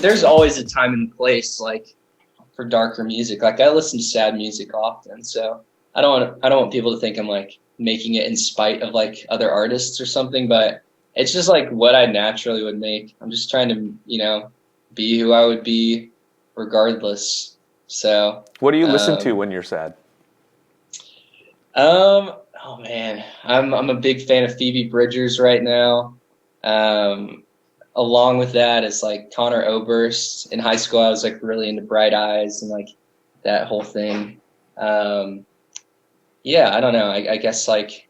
there's always a time and place like for darker music. Like I listen to sad music often, so I don't want people to think I'm like making it in spite of like other artists or something, but it's just like what I naturally would make. I'm just trying to, be who I would be regardless. So, What do you listen to when you're sad? oh man, I'm a big fan of Phoebe Bridgers right now. Um, Along with that is like Connor Oberst. In high school, I was like really into Bright Eyes and like that whole thing. Um, yeah, I don't know. I guess like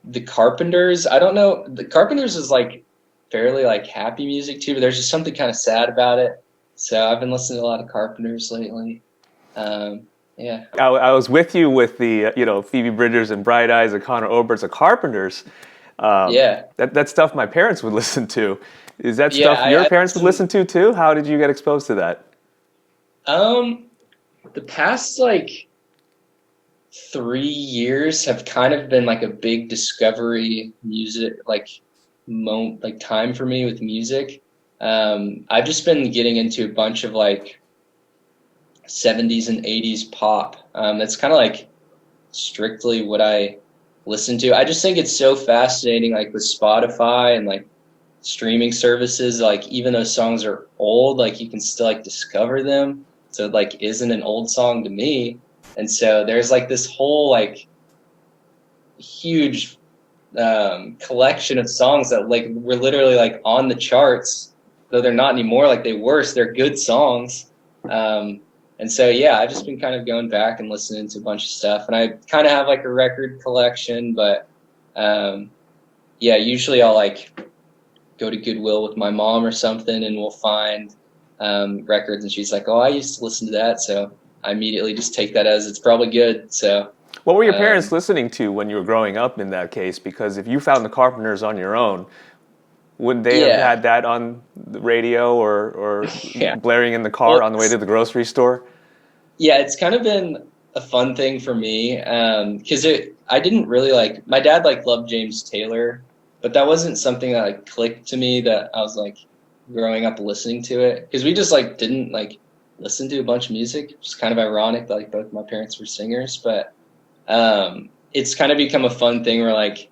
the Carpenters. I don't know. The Carpenters is like fairly like happy music too, but there's just something kind of sad about it. So I've been listening to a lot of Carpenters lately. Yeah. I was with you with the Phoebe Bridgers and Bright Eyes and Connor Oberst, the Carpenters. Yeah. That stuff my parents would listen to. Is that Yeah, stuff your I parents would listen to too? How did you get exposed to that? um the past like 3 years have kind of been like a big discovery music like time for me with music. I've just been getting into a bunch of like 70s and 80s pop. That's kind of like strictly what I listen to. I just think it's so fascinating, like with Spotify and like streaming services. Like even though songs are old, like you can still like discover them. So it like isn't an old song to me. And so there's like this whole like huge collection of songs that like were literally like on the charts, though they're not anymore like they were. So they're good songs. And so, yeah, I've just been kind of going back and listening to a bunch of stuff. And I kind of have like a record collection, but yeah, usually I'll like go to Goodwill with my mom or something and we'll find records. And she's like, oh, I used to listen to that. So I immediately just take that as it's probably good. So What were your parents listening to when you were growing up in that case? Because if you found the Carpenters on your own, wouldn't they have yeah, had that on the radio or yeah. blaring in the car Well, on the way to the grocery store? yeah, it's kind of been a fun thing for me because I didn't really like my dad like loved James Taylor, but that wasn't something that like clicked to me that I was like growing up listening to it because we just like didn't like listen to a bunch of music. It's kind of ironic that like both my parents were singers, but it's kind of become a fun thing where like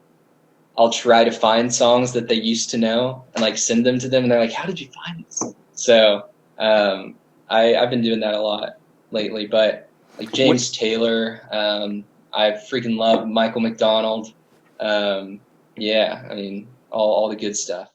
I'll try to find songs that they used to know and like send them to them, and they're like, "How did you find this?" So I've been doing that a lot lately. But like What, James Taylor, I freaking love Michael McDonald. Yeah, I mean all the good stuff.